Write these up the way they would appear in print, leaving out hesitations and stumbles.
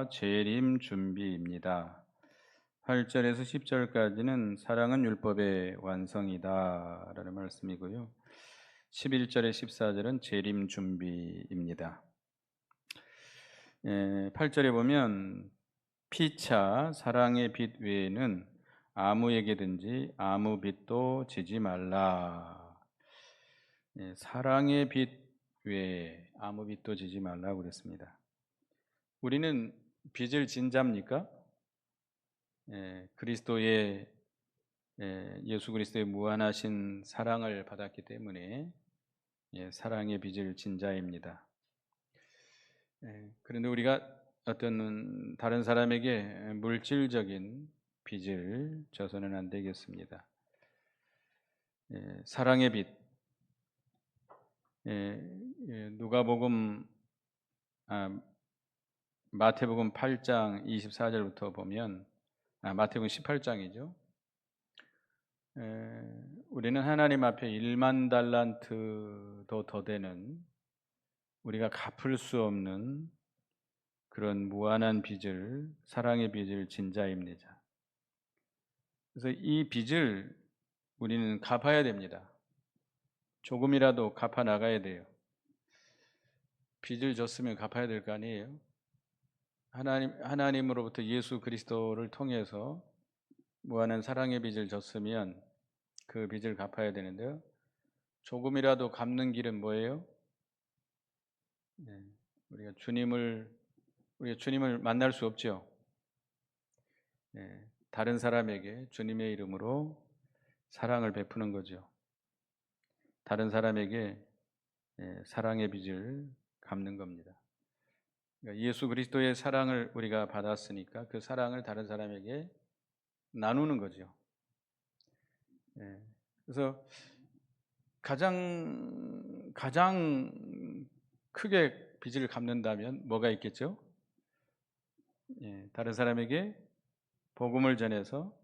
재림 준비입니다. 8절에서 10절까지는 사랑은 율법의 완성이다 라는 말씀이고요. 11절에 14절은 재림 준비입니다. 8절에 보면 피차 사랑의 빛 외에는 아무에게든지 아무 빛도 지지 말라. 사랑의 빛 외에 아무 빛도 지지 말라고 그랬습니다. 우리는 빚을 진 자입니까? 그리스도의 예수 그리스도의 무한하신 사랑을 받았기 때문에 사랑의 빚을 진 자입니다. 그런데 우리가 어떤 다른 사람에게 물질적인 빚을 져서는 안 되겠습니다. 사랑의 빚, 누가복음 마태복음 8장 24절부터 보면 마태복음 18장이죠. 우리는 하나님 앞에 1만 달란트도 더 되는 우리가 갚을 수 없는 그런 무한한 빚을, 사랑의 빚을 진 자입니다. 그래서 이 빚을 우리는 갚아야 됩니다. 조금이라도 갚아 나가야 돼요. 빚을 졌으면 갚아야 될 거 아니에요. 하나님으로부터 예수 그리스도를 통해서 무한한 사랑의 빚을 졌으면 그 빚을 갚아야 되는데요. 조금이라도 갚는 길은 뭐예요? 우리가 주님을 만날 수 없죠. 다른 사람에게 주님의 이름으로 사랑을 베푸는 거죠. 다른 사람에게 사랑의 빚을 갚는 겁니다. 그러니까 예수 그리스도의 사랑을 우리가 받았으니까 그 사랑을 다른 사람에게 나누는 거죠. 그래서 가장 크게 빚을 갚는다면 뭐가 있겠죠? 다른 사람에게 복음을 전해서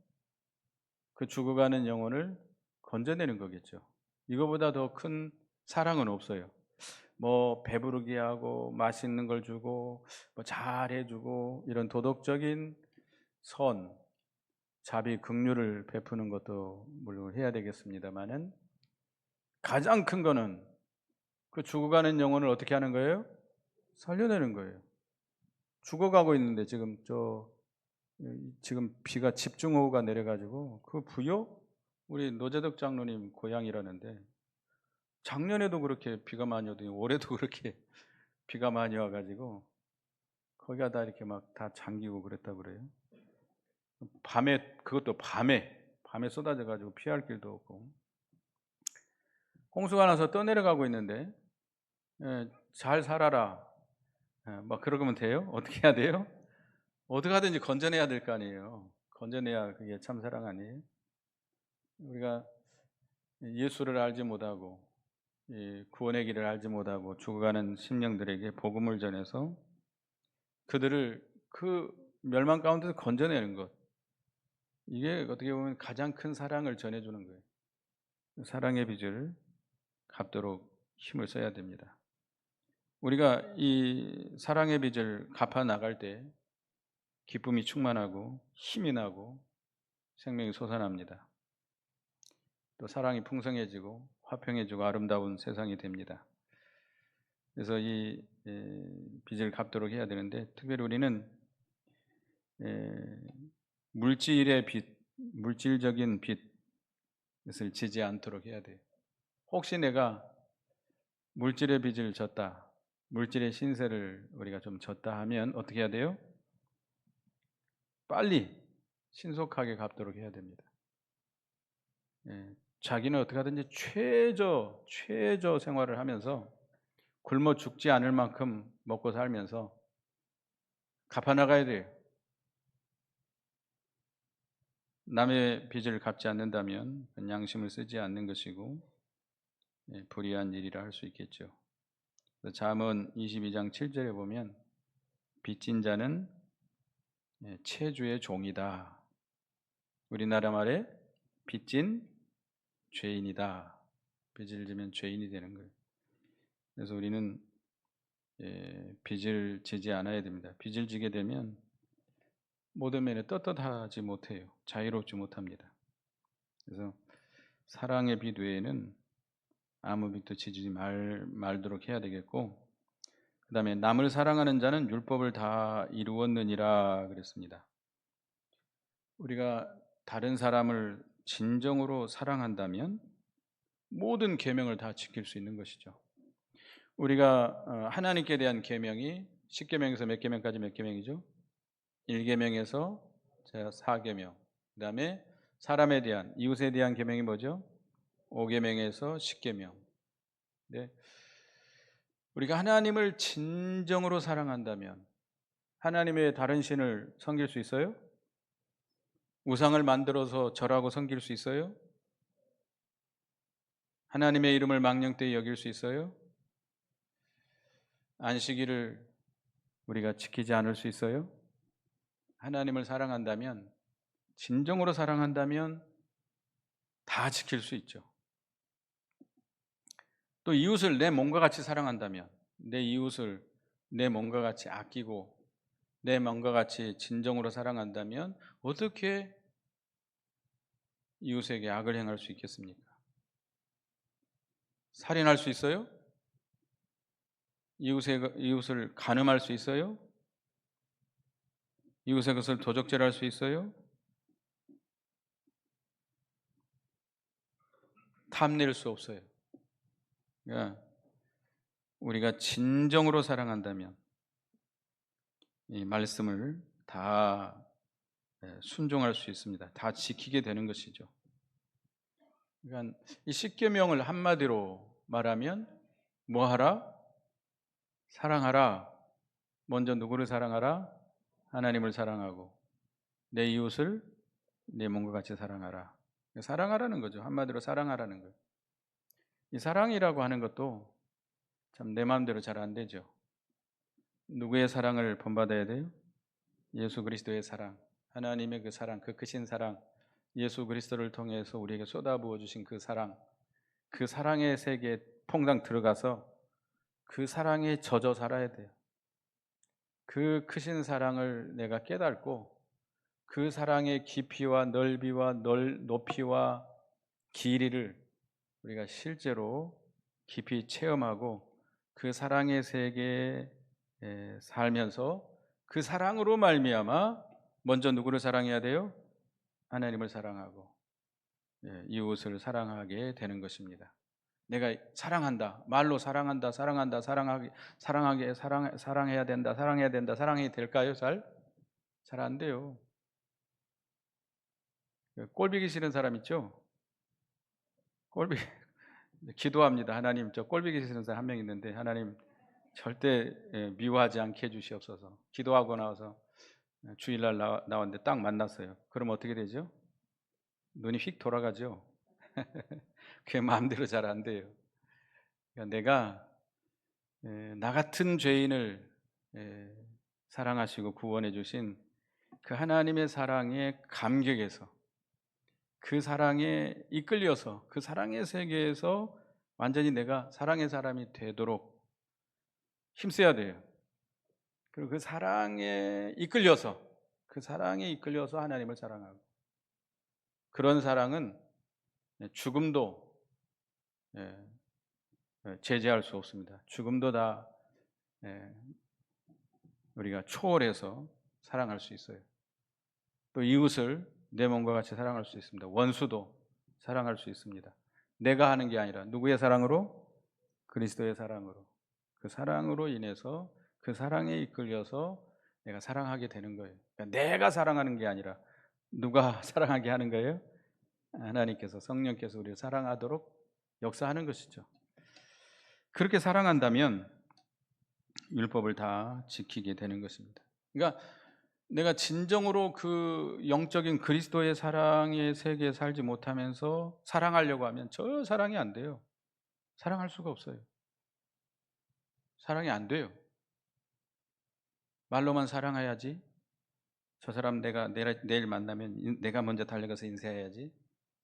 그 죽어가는 영혼을 건져내는 거겠죠. 이거보다 더 큰 사랑은 없어요. 뭐 배부르게 하고 맛있는 걸 주고 뭐 잘해주고 이런 도덕적인 선, 자비, 긍휼을 베푸는 것도 물론 해야 되겠습니다만은 가장 큰 거는 그 죽어가는 영혼을 어떻게 하는 거예요? 살려내는 거예요. 죽어가고 있는데 지금 비가 집중호우가 내려가지고 그 부여 우리 노재덕 장로님 고향이라는데 작년에도 그렇게 비가 많이 오더니 올해도 그렇게 비가 많이 와가지고 거기가 다 이렇게 막 다 잠기고 그랬다고 그래요. 그것도 밤에 쏟아져가지고 피할 길도 없고 홍수가 나서 떠내려가고 있는데 잘 살아라 막 그러면 돼요? 어떻게 해야 돼요? 어떻게 하든지 건져내야 될 거 아니에요. 건져내야 그게 참 사랑 아니에요? 우리가 예수를 알지 못하고 구원의 길을 알지 못하고 죽어가는 심령들에게 복음을 전해서 그들을 그 멸망 가운데서 건져내는 것, 이게 어떻게 보면 가장 큰 사랑을 전해주는 거예요. 사랑의 빚을 갚도록 힘을 써야 됩니다. 우리가 이 사랑의 빚을 갚아 나갈 때 기쁨이 충만하고 힘이 나고 생명이 솟아납니다. 또 사랑이 풍성해지고 화평해지고 아름다운 세상이 됩니다. 그래서 이 빚을 갚도록 해야 되는데 특별히 우리는 물질의 빚, 물질적인 빚을 지지 않도록 해야 돼요. 혹시 내가 물질의 빚을 졌다, 물질의 신세를 우리가 좀 졌다 하면 어떻게 해야 돼요? 빨리 신속하게 갚도록 해야 됩니다. 자기는 어떻게 하든지 최저 생활을 하면서 굶어 죽지 않을 만큼 먹고 살면서 갚아 나가야 돼요. 남의 빚을 갚지 않는다면 양심을 쓰지 않는 것이고 불의한 일이라 할 수 있겠죠. 잠언 22장 7절에 보면 빚진 자는 체주의 종이다. 우리나라 말에 빚진 죄인이다. 빚을 지면 죄인이 되는 거예요. 그래서 우리는 빚을 지지 않아야 됩니다. 빚을 지게 되면 모든 면에 떳떳하지 못해요. 자유롭지 못합니다. 그래서 사랑의 빚 외에는 아무 빚도 지지 말도록 해야 되겠고, 그 다음에 남을 사랑하는 자는 율법을 다 이루었느니라 그랬습니다. 우리가 다른 사람을 진정으로 사랑한다면 모든 계명을 다 지킬 수 있는 것이죠. 우리가 하나님께 대한 계명이 10계명에서 몇 계명까지 몇 계명이죠? 1계명에서 4계명. 그 다음에 사람에 대한, 이웃에 대한 계명이 뭐죠? 5계명에서 10계명. 네. 우리가 하나님을 진정으로 사랑한다면 하나님의 다른 신을 섬길 수 있어요? 우상을 만들어서 절하고 섬길 수 있어요? 하나님의 이름을 망령되이 여길 수 있어요? 안식일을 우리가 지키지 않을 수 있어요? 하나님을 사랑한다면, 진정으로 사랑한다면 다 지킬 수 있죠. 또 이웃을 내 몸과 같이 사랑한다면, 내 이웃을 내 몸과 같이 아끼고 내 몸과 같이 진정으로 사랑한다면 어떻게 이웃에게 악을 행할 수 있겠습니까? 살인할 수 있어요? 이웃을 간음할 수 있어요? 이웃의 것을 도적질할 수 있어요? 탐낼 수 없어요. 그러니까 우리가 진정으로 사랑한다면 이 말씀을 다 순종할 수 있습니다. 다 지키게 되는 것이죠. 그러니까 이 십계명을 한마디로 말하면 뭐 하라? 사랑하라. 먼저 누구를 사랑하라? 하나님을 사랑하고 내 이웃을 내 몸과 같이 사랑하라. 사랑하라는 거죠. 한마디로 사랑하라는 거예요. 이 사랑이라고 하는 것도 참 내 마음대로 잘 안 되죠. 누구의 사랑을 본받아야 돼요? 예수 그리스도의 사랑, 하나님의 그 사랑, 그 크신 사랑, 예수 그리스도를 통해서 우리에게 쏟아부어 주신 그 사랑, 그 사랑의 세계에 퐁당 들어가서 그 사랑에 젖어 살아야 돼요. 그 크신 사랑을 내가 깨닫고 그 사랑의 깊이와 넓이와 높이와 길이를 우리가 실제로 깊이 체험하고 그 사랑의 세계에 살면서 그 사랑으로 말미암아 먼저 누구를 사랑해야 돼요? 하나님을 사랑하고 이웃을 사랑하게 되는 것입니다. 내가 사랑한다, 말로 사랑한다, 사랑해야 된다, 사랑이 될까요? 잘 안 돼요. 꼴보기 싫은 사람 있죠? 꼴보기 기도합니다. 하나님, 저 꼴보기 싫은 사람 한 명 있는데 하나님 절대 미워하지 않게 해주시옵소서. 기도하고 나와서 주일날 나왔는데 딱 만났어요. 그럼 어떻게 되죠? 눈이 휙 돌아가죠. 그게 마음대로 잘 안 돼요. 그러니까 내가 나 같은 죄인을 사랑하시고 구원해 주신 그 하나님의 사랑에 감격해서 그 사랑에 이끌려서 그 사랑의 세계에서 완전히 내가 사랑의 사람이 되도록 힘써야 돼요. 그리고 그 사랑에 이끌려서 하나님을 사랑하고, 그런 사랑은 죽음도 제재할 수 없습니다. 죽음도 다 우리가 초월해서 사랑할 수 있어요. 또 이웃을 내 몸과 같이 사랑할 수 있습니다. 원수도 사랑할 수 있습니다. 내가 하는 게 아니라 누구의 사랑으로? 그리스도의 사랑으로. 그 사랑으로 인해서 그 사랑에 이끌려서 내가 사랑하게 되는 거예요. 그러니까 내가 사랑하는 게 아니라 누가 사랑하게 하는 거예요? 하나님께서, 성령께서 우리를 사랑하도록 역사하는 것이죠. 그렇게 사랑한다면 율법을 다 지키게 되는 것입니다. 그러니까 내가 진정으로 그 영적인 그리스도의 사랑의 세계에 살지 못하면서 사랑하려고 하면 저 사랑이 안 돼요. 사랑할 수가 없어요. 사랑이 안 돼요. 말로만 사랑해야지. 저 사람 내가 내일 만나면 내가 먼저 달려가서 인사해야지.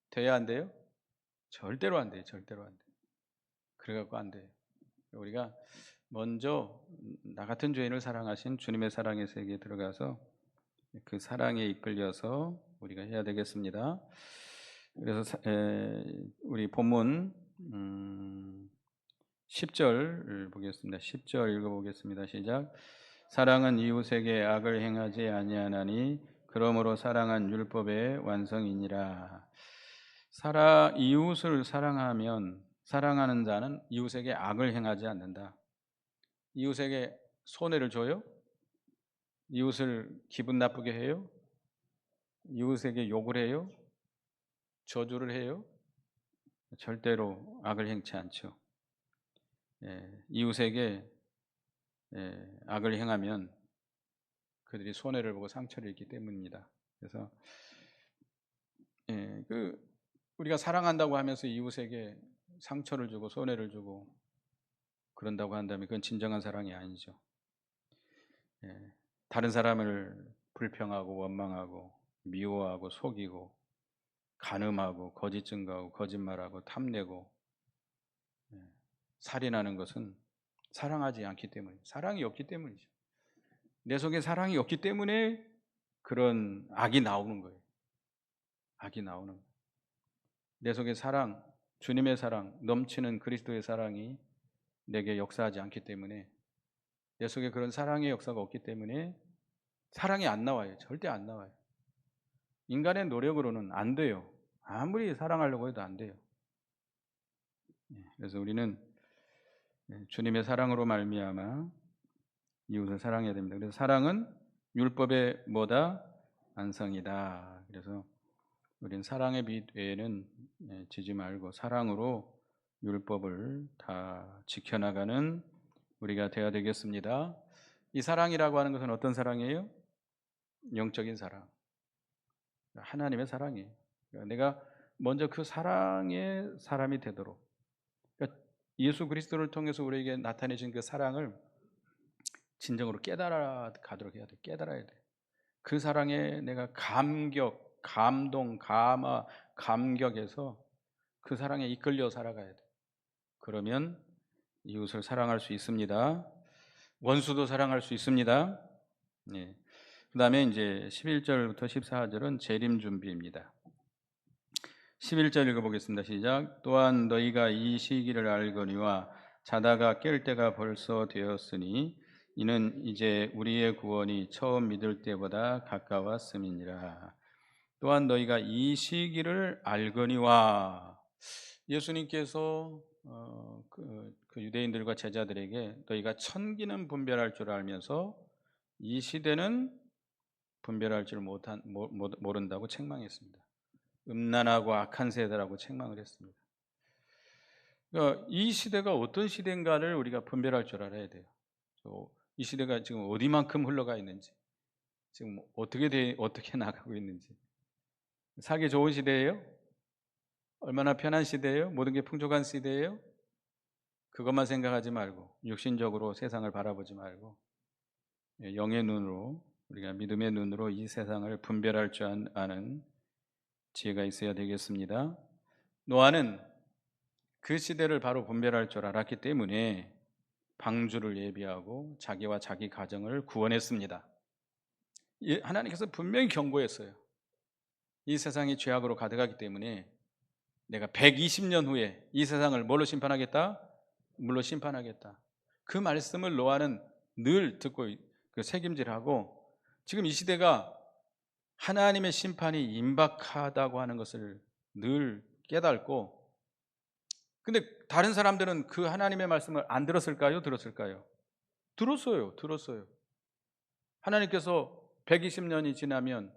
돼야 안 돼요? 절대로 안 돼요. 절대로 안 돼요. 그래갖고 안 돼요. 우리가 먼저 나 같은 죄인을 사랑하신 주님의 사랑의 세계에 들어가서 그 사랑에 이끌려서 우리가 해야 되겠습니다. 그래서 우리 본문 10절 보겠습니다. 10절 읽어보겠습니다. 시작. 사랑은 이웃에게 악을 행하지 아니하나니 그러므로 사랑은 율법의 완성이니라. 이웃을 사랑하면 사랑하는 자는 이웃에게 악을 행하지 않는다. 이웃에게 손해를 줘요? 이웃을 기분 나쁘게 해요? 이웃에게 욕을 해요? 저주를 해요? 절대로 악을 행치 않죠. 이웃에게 악을 행하면 그들이 손해를 보고 상처를 입기 때문입니다. 그래서 우리가 사랑한다고 하면서 이웃에게 상처를 주고 손해를 주고 그런다고 한다면 그건 진정한 사랑이 아니죠. 다른 사람을 불평하고 원망하고 미워하고 속이고 간음하고 거짓 증거하고 거짓말하고 탐내고 살인하는 것은 사랑하지 않기 때문에, 사랑이 없기 때문이죠. 내 속에 사랑이 없기 때문에 그런 악이 나오는 거예요. 악이 나오는 거예요. 내 속에 사랑, 주님의 사랑, 넘치는 그리스도의 사랑이 내게 역사하지 않기 때문에, 내 속에 그런 사랑의 역사가 없기 때문에 사랑이 안 나와요. 절대 안 나와요. 인간의 노력으로는 안 돼요. 아무리 사랑하려고 해도 안 돼요. 그래서 우리는 주님의 사랑으로 말미암아 이웃을 사랑해야 됩니다. 그래서 사랑은 율법의 뭐다? 완성이다. 그래서 우리는 사랑의 빛 외에는 지지 말고 사랑으로 율법을 다 지켜나가는 우리가 되어야 되겠습니다. 이 사랑이라고 하는 것은 어떤 사랑이에요? 영적인 사랑, 하나님의 사랑이에요. 그러니까 내가 먼저 그 사랑의 사람이 되도록, 그러니까 예수 그리스도를 통해서 우리에게 나타내신 그 사랑을 진정으로 깨달아 가도록 해야 돼. 깨달아야 돼. 그 사랑에 내가 감격, 감동, 감격해서 그 사랑에 이끌려 살아가야 돼. 그러면 이웃을 사랑할 수 있습니다. 원수도 사랑할 수 있습니다. 예. 그 다음에 이제 11절부터 14절은 재림 준비입니다. 11절 읽어보겠습니다. 시작. 또한 너희가 이 시기를 알거니와 자다가 깰 때가 벌써 되었으니 이는 이제 우리의 구원이 처음 믿을 때보다 가까웠음이니라. 또한 너희가 이 시기를 알거니와, 예수님께서 그 유대인들과 제자들에게 너희가 천기는 분별할 줄 알면서 이 시대는 분별할 줄 모른다고 책망했습니다. 음란하고 악한 세대라고 책망을 했습니다. 그러니까 이 시대가 어떤 시대인가를 우리가 분별할 줄 알아야 돼요. 이 시대가 지금 어디만큼 흘러가 있는지, 지금 어떻게 나가고 있는지. 살기 좋은 시대예요? 얼마나 편한 시대예요? 모든 게 풍족한 시대예요? 그것만 생각하지 말고, 육신적으로 세상을 바라보지 말고, 영의 눈으로, 우리가 믿음의 눈으로 이 세상을 분별할 줄 아는 지혜가 있어야 되겠습니다. 노아는 그 시대를 바로 분별할 줄 알았기 때문에 방주를 예비하고 자기와 자기 가정을 구원했습니다. 하나님께서 분명히 경고했어요. 이 세상이 죄악으로 가득하기 때문에 내가 120년 후에 이 세상을 뭘로 심판하겠다? 물로 심판하겠다. 그 말씀을 노아는 늘 듣고 책임질하고, 지금 이 시대가 하나님의 심판이 임박하다고 하는 것을 늘 깨닫고, 근데 다른 사람들은 그 하나님의 말씀을 안 들었을까요? 들었을까요? 들었어요. 하나님께서 120년이 지나면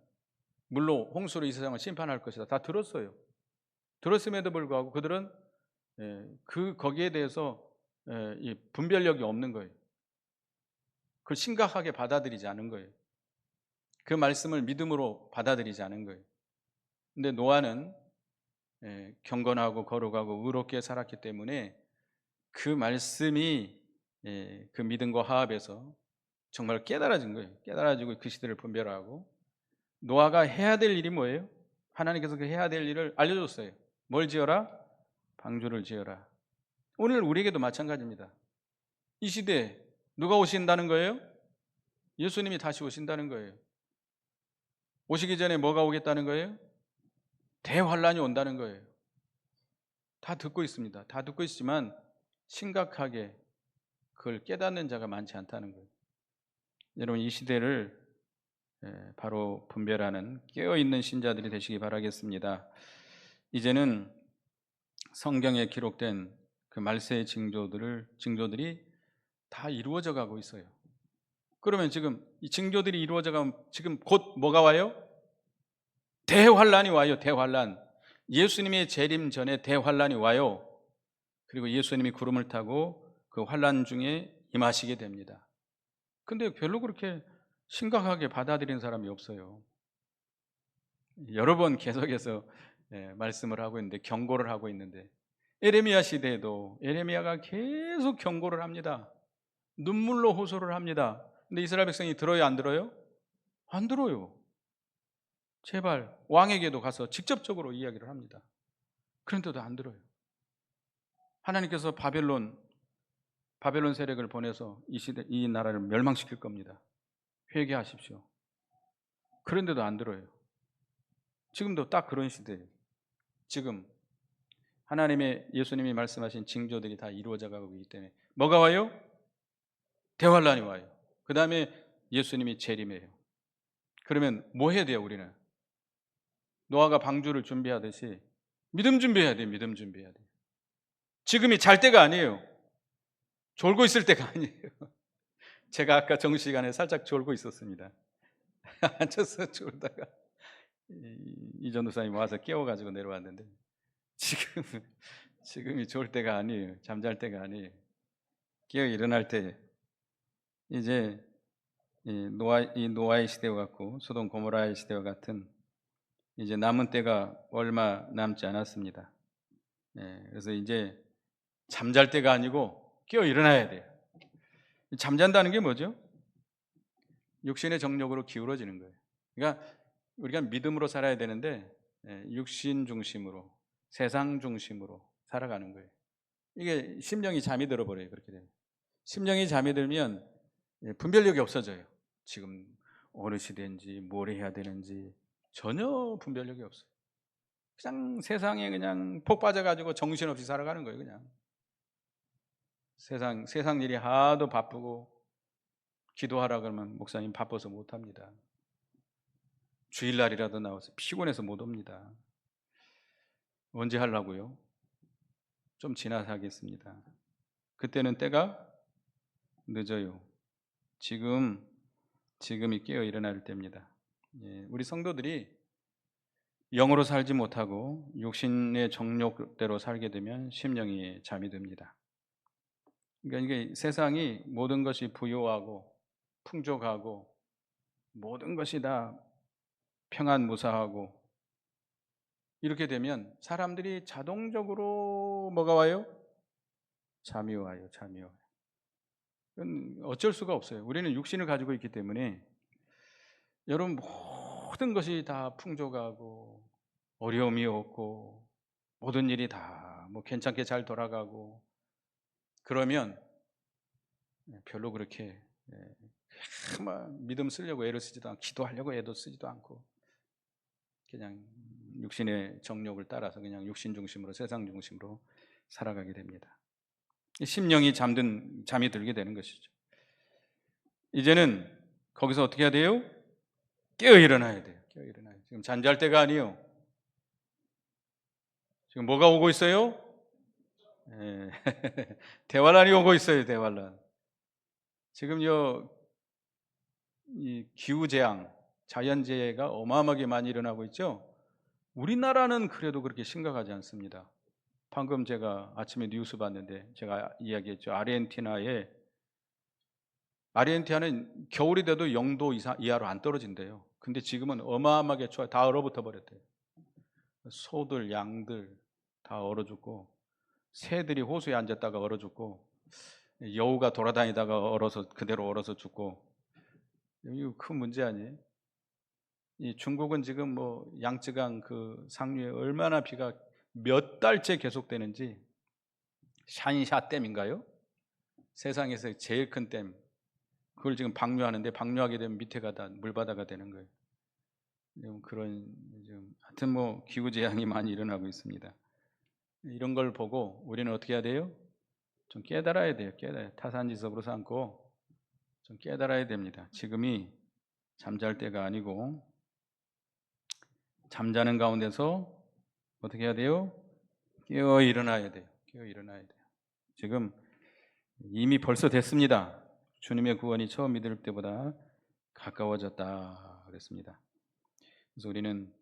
물로 홍수로 이 세상을 심판할 것이다. 다 들었어요. 들었음에도 불구하고 그들은 거기에 대해서 이 분별력이 없는 거예요. 그걸 심각하게 받아들이지 않은 거예요. 그 말씀을 믿음으로 받아들이지 않은 거예요. 근데 노아는 경건하고 거룩하고 의롭게 살았기 때문에 그 말씀이 그 믿음과 화합해서 정말 깨달아진 거예요. 깨달아지고 그 시대를 분별하고, 노아가 해야 될 일이 뭐예요? 하나님께서 그 해야 될 일을 알려줬어요. 뭘 지어라? 방주를 지어라. 오늘 우리에게도 마찬가지입니다. 이 시대에 누가 오신다는 거예요? 예수님이 다시 오신다는 거예요. 오시기 전에 뭐가 오겠다는 거예요? 대환란이 온다는 거예요. 다 듣고 있습니다. 다 듣고 있지만 심각하게 그걸 깨닫는 자가 많지 않다는 거예요. 여러분, 이 시대를 바로 분별하는 깨어있는 신자들이 되시기 바라겠습니다. 이제는 성경에 기록된 그 말세의 징조들이 다 이루어져 가고 있어요. 그러면 지금 이 징조들이 이루어져 가면 지금 곧 뭐가 와요? 대환란이 와요. 대환란. 예수님의 재림 전에 대환란이 와요. 그리고 예수님이 구름을 타고 그 환란 중에 임하시게 됩니다. 근데 별로 그렇게 심각하게 받아들이는 사람이 없어요. 여러 번 계속해서 말씀을 하고 있는데, 경고를 하고 있는데, 에레미야 시대에도 에레미야가 계속 경고를 합니다. 눈물로 호소를 합니다. 근데 이스라엘 백성이 들어요, 안 들어요? 안 들어요. 제발 왕에게도 가서 직접적으로 이야기를 합니다. 그런데도 안 들어요. 하나님께서 바벨론 세력을 보내서 이 나라를 멸망시킬 겁니다. 회개하십시오. 그런데도 안 들어요. 지금도 딱 그런 시대예요. 지금 예수님이 말씀하신 징조들이 다 이루어져 가고 있기 때문에 뭐가 와요? 대환란이 와요. 그 다음에 예수님이 재림해요. 그러면 뭐 해야 돼요? 우리는 노아가 방주를 준비하듯이 믿음 준비해야 돼요. 믿음 준비해야 돼요. 지금이 잘 때가 아니에요. 졸고 있을 때가 아니에요. 제가 아까 정시간에 살짝 졸고 있었습니다. 앉아서 졸다가 이 전도사님 와서 깨워가지고 내려왔는데, 지금이 졸 때가 아니에요. 잠잘 때가 아니에요. 깨어 일어날 때, 이제 이 노아의 시대와 같고 소돔 고모라의 시대와 같은 이제 남은 때가 얼마 남지 않았습니다. 그래서 이제 잠잘 때가 아니고 깨어 일어나야 돼요. 잠잔다는 게 뭐죠? 육신의 정욕으로 기울어지는 거예요. 그러니까 우리가 믿음으로 살아야 되는데 육신 중심으로, 세상 중심으로 살아가는 거예요. 이게 심령이 잠이 들어버려요. 그렇게 되면 심령이 잠이 들면 분별력이 없어져요. 지금 어느 시대인지 뭘 해야 되는지 전혀 분별력이 없어요. 그냥 세상에 그냥 폭 빠져가지고 정신없이 살아가는 거예요. 그냥 세상 일이 하도 바쁘고, 기도하라 그러면 목사님 바빠서 못합니다. 주일날이라도 나와서 피곤해서 못 옵니다. 언제 하려고요? 좀 지나서 하겠습니다. 그때는 때가 늦어요. 지금이 깨어 일어날 때입니다. 우리 성도들이 영으로 살지 못하고 육신의 정욕대로 살게 되면 심령이 잠이 듭니다. 그러니까 이게 세상이 모든 것이 부요하고 풍족하고 모든 것이 다 평안무사하고 이렇게 되면 사람들이 자동적으로 뭐가 와요? 잠이 와요. 그건 어쩔 수가 없어요. 우리는 육신을 가지고 있기 때문에 여러분, 모든 것이 다 풍족하고 어려움이 없고 모든 일이 다 뭐 괜찮게 잘 돌아가고 그러면 별로 그렇게 막 믿음 쓰려고 애를 쓰지도 않고 기도하려고 애도 쓰지도 않고 그냥 육신의 정욕을 따라서 그냥 육신 중심으로, 세상 중심으로 살아가게 됩니다. 심령이 잠이 들게 되는 것이죠. 이제는 거기서 어떻게 해야 돼요? 깨어 일어나야 돼요. 지금 잠잘 때가 아니에요. 지금 뭐가 오고 있어요? 대환란이 오고 있어요. 대환란. 지금요, 이 기후재앙, 자연재해가 어마어마하게 많이 일어나고 있죠. 우리나라는 그래도 그렇게 심각하지 않습니다. 방금 제가 아침에 뉴스 봤는데 제가 이야기했죠. 아르헨티나는 겨울이 돼도 0도 이하로 안 떨어진대요. 근데 지금은 어마어마하게 추워요. 다 얼어붙어 버렸대요. 소들, 양들 다 얼어 죽고, 새들이 호수에 앉았다가 얼어 죽고, 여우가 돌아다니다가 그대로 얼어서 죽고, 이거 큰 문제 아니에요? 이 중국은 지금 뭐 양쯔강 그 상류에 얼마나 비가 몇 달째 계속되는지, 샨샤댐인가요? 세상에서 제일 큰 댐, 그걸 지금 방류하는데 방류하게 되면 밑에가 다 물바다가 되는 거예요. 그런 하여튼 뭐 기후 재앙이 많이 일어나고 있습니다. 이런 걸 보고 우리는 어떻게 해야 돼요? 좀 깨달아야 돼요. 타산지석으로 삼고 좀 깨달아야 됩니다. 지금이 잠잘 때가 아니고 잠자는 가운데서 어떻게 해야 돼요? 깨어 일어나야 돼요. 깨어 일어나야 돼요. 지금 이미 벌써 됐습니다. 주님의 구원이 처음 믿을 때보다 가까워졌다 그랬습니다. 그래서 우리는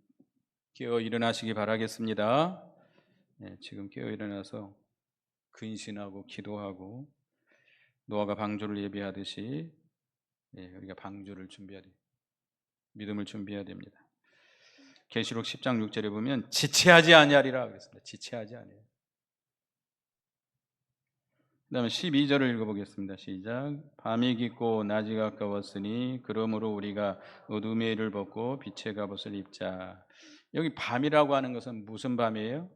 깨어 일어나시기 바라겠습니다. 지금 깨어 일어나서 근신하고 기도하고 노아가 방주를 예비하듯이 우리가 방주를 준비해야 돼요. 믿음을 준비해야 됩니다. 계시록 10장 6절에 보면 지체하지 아니하리라 그랬습니다. 지체하지 아니하리라. 그 다음에 12절을 읽어보겠습니다. 시작. 밤이 깊고 낮이 가까웠으니 그러므로 우리가 어둠의 일을 벗고 빛의 갑옷을 입자. 여기 밤이라고 하는 것은 무슨 밤이에요?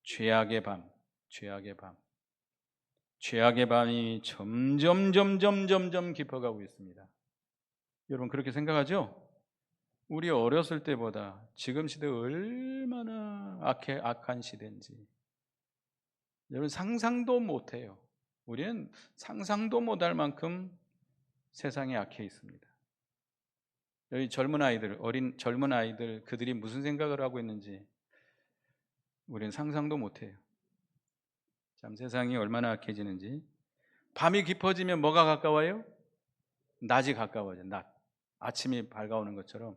죄악의 밤. 죄악의 밤. 죄악의 밤이 점점 깊어가고 있습니다. 여러분 그렇게 생각하죠? 우리 어렸을 때보다 지금 시대 얼마나 악한 시대인지 여러분 상상도 못해요. 우리는 상상도 못할 만큼 세상에 악해 있습니다. 여기 젊은 아이들 그들이 무슨 생각을 하고 있는지 우리는 상상도 못해요. 참 세상이 얼마나 악해지는지. 밤이 깊어지면 뭐가 가까워요? 낮이 가까워져. 낮. 아침이 밝아오는 것처럼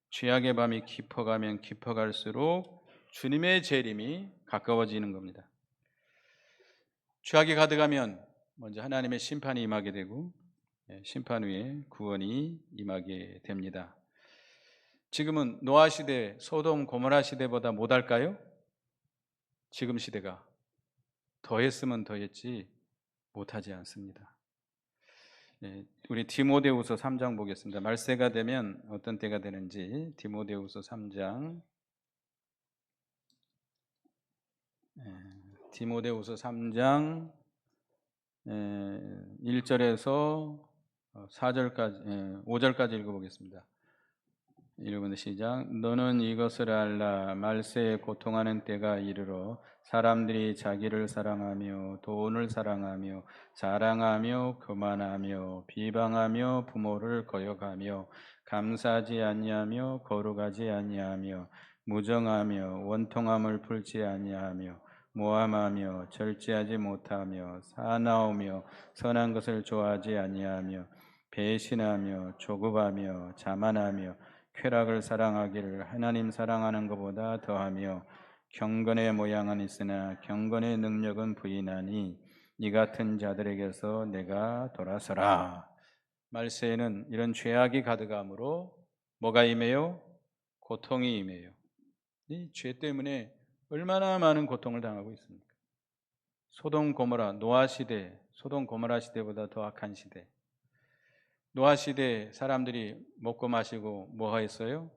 죄악의 밤이 깊어가면 깊어갈수록 주님의 재림이 가까워지는 겁니다. 죄악이 가득하면 먼저 하나님의 심판이 임하게 되고 심판 후에 구원이 임하게 됩니다. 지금은 노아 시대, 소돔 고모라 시대보다 못할까요? 지금 시대가 더했으면 더했지 못하지 않습니다. 우리 디모데후서 3장 보겠습니다. 말세가 되면 어떤 때가 되는지 디모데후서 3장 디모데후서 3장 1절에서 4절까지 5절까지 읽어보겠습니다. 읽어보는 시작. 너는 이것을 알라. 말세에 고통하는 때가 이르러 사람들이 자기를 사랑하며 돈을 사랑하며 자랑하며 교만하며 비방하며 부모를 거역하며 감사하지 아니하며 거룩하지 아니하며 무정하며 원통함을 풀지 아니하며 모함하며 절제하지 못하며 사나우며 선한 것을 좋아하지 아니하며 배신하며 조급하며 자만하며 쾌락을 사랑하기를 하나님 사랑하는 것보다 더하며 경건의 모양은 있으나 경건의 능력은 부인하니 이 같은 자들에게서 내가 돌아서라. 말세에는 이런 죄악이 가득함으로 뭐가 임해요? 고통이 임해요. 이 죄 때문에 얼마나 많은 고통을 당하고 있습니까? 소돔 고모라 노아 시대, 소돔 고모라 시대보다 더 악한 시대. 노아 시대 사람들이 먹고 마시고 뭐 했어요?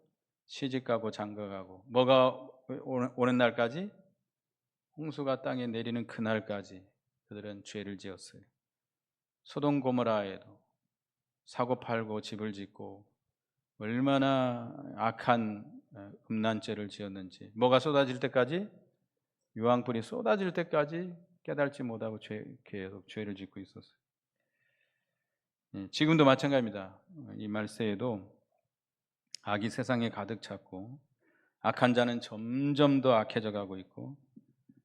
시집가고 장가가고. 뭐가 오는 날까지? 홍수가 땅에 내리는 그날까지 그들은 죄를 지었어요. 소돔 고모라에도 사고팔고 집을 짓고 얼마나 악한 음란죄를 지었는지. 뭐가 쏟아질 때까지? 유황불이 쏟아질 때까지 깨달지 못하고 계속 죄를 짓고 있었어요. 지금도 마찬가지입니다. 이 말세에도 악이 세상에 가득 찼고 악한 자는 점점 더 악해져 가고 있고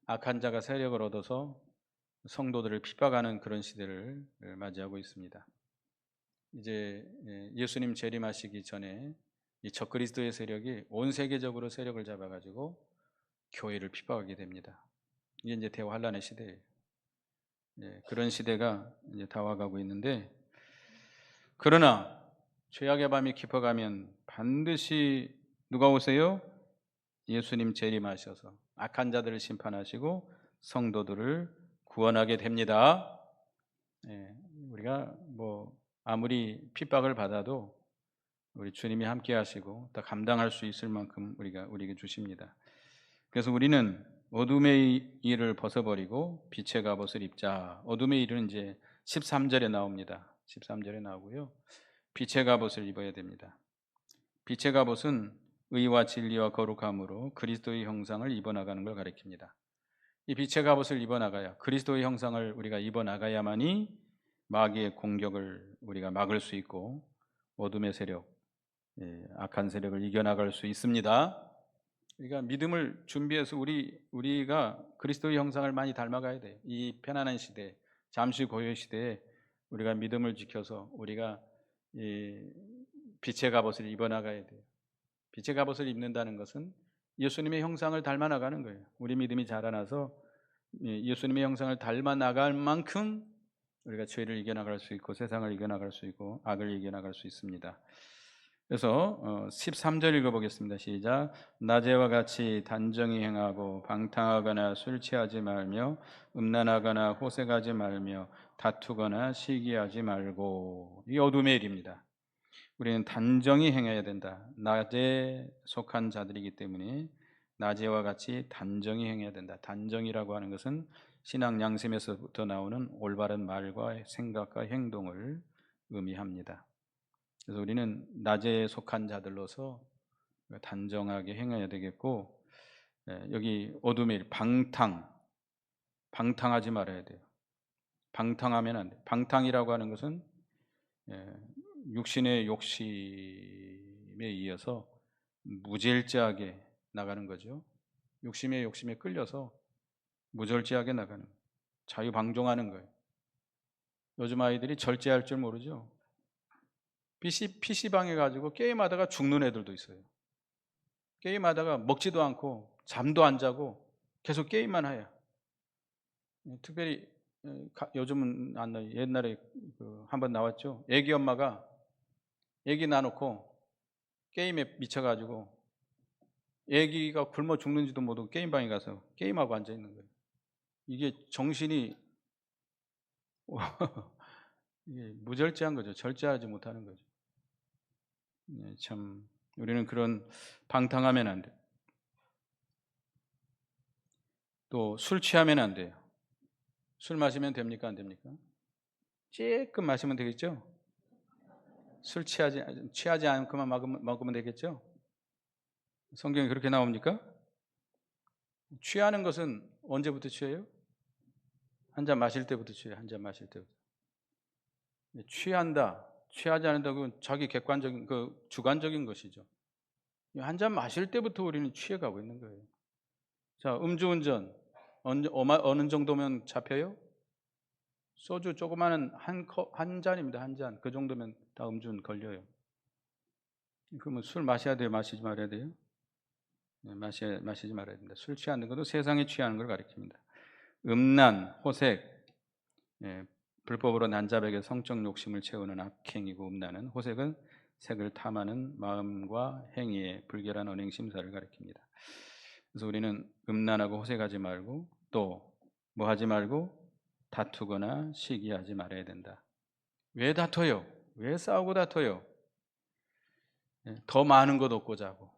악한 자가 세력을 얻어서 성도들을 핍박하는 그런 시대를 맞이하고 있습니다. 이제 예수님 재림하시기 전에 이 적그리스도의 세력이 온 세계적으로 세력을 잡아가지고 교회를 핍박하게 됩니다. 이게 이제 대환란의 시대예요. 그런 시대가 이제 다가가고 있는데, 그러나 죄악의 밤이 깊어가면 반드시 누가 오세요? 예수님 재림하셔서 악한 자들을 심판하시고 성도들을 구원하게 됩니다. 우리가 뭐 아무리 핍박을 받아도 우리 주님이 함께 하시고 다 감당할 수 있을 만큼 우리에게 주십니다. 그래서 우리는 어둠의 일을 벗어버리고 빛의 갑옷을 입자. 어둠의 일은 이제 13절에 나옵니다. 13절에 나오고요. 빛의 갑옷을 입어야 됩니다. 빛의 갑옷은 의와 진리와 거룩함으로 그리스도의 형상을 입어나가는 걸 가리킵니다. 이 빛의 갑옷을 입어나가야, 그리스도의 형상을 우리가 입어나가야만이 마귀의 공격을 우리가 막을 수 있고 어둠의 세력, 악한 세력을 이겨나갈 수 있습니다. 그러니까 믿음을 준비해서 우리가 그리스도의 형상을 많이 닮아가야 돼요. 이 편안한 시대, 잠시 고요 시대에 우리가 믿음을 지켜서 우리가 이 빛의 갑옷을 입어나가야 돼요. 빛의 갑옷을 입는다는 것은 예수님의 형상을 닮아 나가는 거예요. 우리 믿음이 자라나서 예수님의 형상을 닮아 나갈 만큼 우리가 죄를 이겨나갈 수 있고 세상을 이겨나갈 수 있고 악을 이겨나갈 수 있습니다. 그래서 13절 읽어보겠습니다. 시작. 낮에와 같이 단정히 행하고 방탕하거나 술 취하지 말며 음란하거나 호색하지 말며 다투거나 시기하지 말고. 이 어둠의 일입니다. 우리는 단정히 행해야 된다. 낮에 속한 자들이기 때문에 낮에와 같이 단정히 행해야 된다. 단정이라고 하는 것은 신앙 양심에서부터 나오는 올바른 말과 생각과 행동을 의미합니다. 그래서 우리는 낮에 속한 자들로서 단정하게 행해야 되겠고, 여기 어둠의 일, 방탕하지 말아야 돼요. 방탕하면 안 돼요. 방탕이라고 하는 것은 육신의 욕심에 이어서 무절제하게 나가는 거죠. 욕심에 끌려서 무절제하게 나가는 거예요. 자유방종하는 거예요. 요즘 아이들이 절제할 줄 모르죠. PC방에 가지고 게임하다가 죽는 애들도 있어요. 게임하다가 먹지도 않고 잠도 안 자고 계속 게임만 해요. 특별히 요즘은 안 나요. 옛날에 한번 나왔죠. 애기 엄마가 애기 놔놓고 게임에 미쳐가지고 애기가 굶어 죽는지도 모르고 게임방에 가서 게임하고 앉아 있는 거예요. 이게 정신이 이게 무절제한 거죠. 절제하지 못하는 거죠. 참 우리는 그런 방탕하면 안 돼요. 또 술 취하면 안 돼요. 술 마시면 됩니까? 안 됩니까? 조금 마시면 되겠죠? 술 취하지 않고만 먹으면 되겠죠? 성경에 그렇게 나옵니까? 취하는 것은 언제부터 취해요? 한 잔 마실 때부터 취해요. 한 잔 마실 때부터. 취한다, 취하지 않는다, 그건 자기 객관적인, 주관적인 것이죠. 한 잔 마실 때부터 우리는 취해가고 있는 거예요. 자, 음주운전 어느 정도면 잡혀요? 소주 조그마한 한 잔입니다. 한 잔. 그 정도면 다 음주운 걸려요. 그러면 술 마셔야 돼요? 마시지 말아야 돼요? 마시지 말아야 됩니다. 술 취하는 것도 세상에 취하는 걸 가리킵니다. 음란, 호색, 불법으로 난자백의 성적 욕심을 채우는 악행이고, 음란은, 호색은 색을 탐하는 마음과 행위의 불결한 언행 심사를 가리킵니다. 그래서 우리는 음란하고 호색하지 말고, 또 뭐 하지 말고 다투거나 시기하지 말아야 된다. 왜 다퉈요? 왜 싸우고 다퉈요? 더 많은 것 얻고자 하고,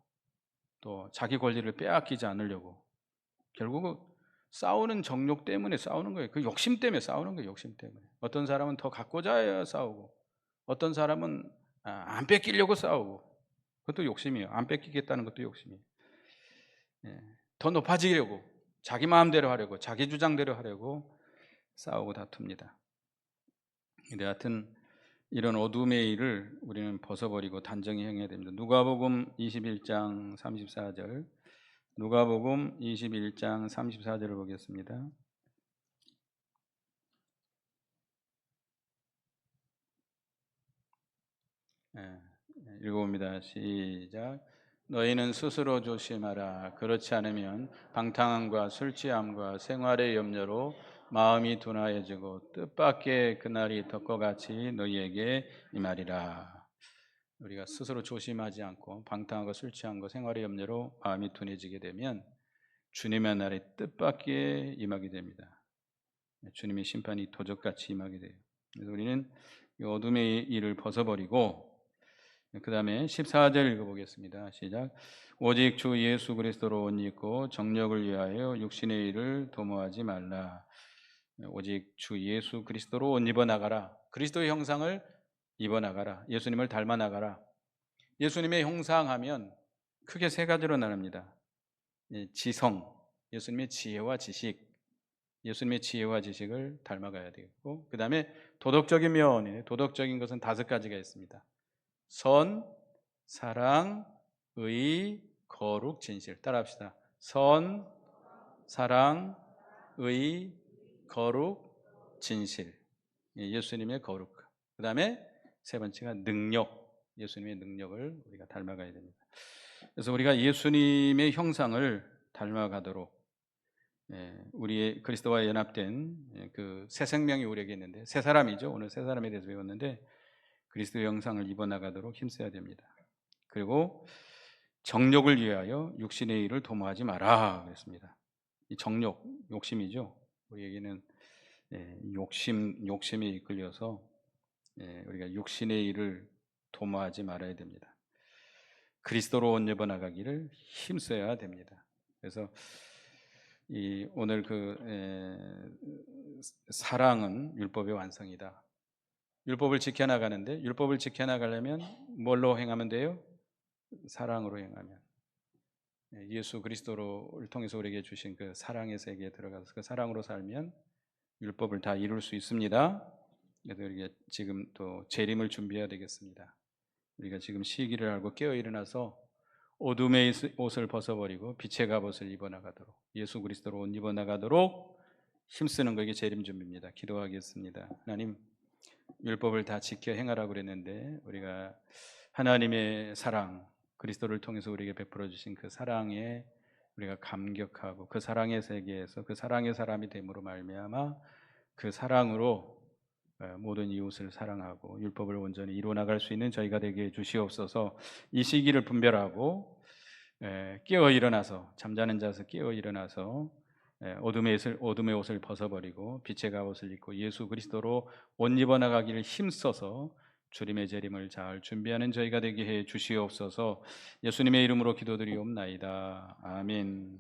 또 자기 권리를 빼앗기지 않으려고. 결국은 싸우는 정욕 때문에 싸우는 거예요. 그 욕심 때문에 싸우는 거예요. 욕심 때문에. 어떤 사람은 더 갖고자 해야 싸우고, 어떤 사람은 안 뺏기려고 싸우고. 그것도 욕심이에요. 안 뺏기겠다는 것도 욕심이에요. 더 높아지려고, 자기 마음대로 하려고, 자기 주장대로 하려고 싸우고 다툽니다. 근데 하여튼 이런 어둠의 일을 우리는 벗어버리고 단정히 행해야 됩니다. 누가복음 21장 34절, 누가복음 21장 34절을 보겠습니다. 읽어봅니다. 시작. 너희는 스스로 조심하라. 그렇지 않으면 방탕함과 술 취함과 생활의 염려로 마음이 둔하여지고 뜻밖의 그날이 덮어같이 너희에게 임하리라. 우리가 스스로 조심하지 않고 방탕하고 술 취함과 생활의 염려로 마음이 둔해지게 되면 주님의 날이 뜻밖의 임하게 됩니다. 주님의 심판이 도적같이 임하게 돼요. 그래서 우리는 이 어둠의 일을 벗어버리고 그 다음에 14절 읽어보겠습니다. 시작. 오직 주 예수 그리스도로 옷 입고 정력을 위하여 육신의 일을 도모하지 말라. 오직 주 예수 그리스도로 옷 입어 나가라. 그리스도의 형상을 입어 나가라. 예수님을 닮아 나가라. 예수님의 형상하면 크게 세 가지로 나눕니다. 지성, 예수님의 지혜와 지식, 예수님의 지혜와 지식을 닮아가야 되겠고, 그 다음에 도덕적인 면, 도덕적인 것은 5가지가 있습니다. 선, 사랑, 의, 거룩, 진실. 따라합시다. 선, 사랑, 의, 거룩, 진실. 예수님의 거룩. 그 다음에 세 번째가 능력. 예수님의 능력을 우리가 닮아가야 됩니다. 그래서 우리가 예수님의 형상을 닮아가도록 우리의 그리스도와 연합된 그 새 생명이 우리에게 있는데, 새 사람이죠. 오늘 새 사람에 대해서 배웠는데 그리스도의 형상을 입어나가도록 힘써야 됩니다. 그리고 정욕을 위하여 육신의 일을 도모하지 마라 그랬습니다. 이 정욕, 욕심이죠. 우리에게는 욕심에 이끌려서 우리가 육신의 일을 도모하지 말아야 됩니다. 그리스도로 옷 입어 나가기를 힘써야 됩니다. 그래서 오늘 사랑은 율법의 완성이다. 율법을 지켜나가는데, 율법을 지켜나가려면 뭘로 행하면 돼요? 사랑으로 행하면. 예수 그리스도를 통해서 우리에게 주신 그 사랑의 세계에 들어가서 그 사랑으로 살면 율법을 다 이룰 수 있습니다. 그래서 우리가 지금 또 재림을 준비해야 되겠습니다. 우리가 지금 시기를 알고 깨어 일어나서 어둠의 옷을 벗어버리고 빛의 갑옷을 입어나가도록, 예수 그리스도로 옷 입어나가도록 힘쓰는 것이 재림 준비입니다. 기도하겠습니다. 하나님, 율법을 다 지켜 행하라고 그랬는데 우리가 하나님의 사랑, 그리스도를 통해서 우리에게 베풀어 주신 그 사랑에 우리가 감격하고 그 사랑의 세계에서 그 사랑의 사람이 됨으로 말미암아 그 사랑으로 모든 이웃을 사랑하고 율법을 온전히 이루어 나갈 수 있는 저희가 되게 주시옵소서. 이 시기를 분별하고 깨어 일어나서, 잠자는 자에서 깨어 일어나서 어둠의 옷을 벗어버리고 빛의 갑옷을 입고 예수 그리스도로 옷 입어 나가기를 힘써서 주님의 재림을 잘 준비하는 저희가 되게 해 주시옵소서. 예수님의 이름으로 기도드리옵나이다. 아멘.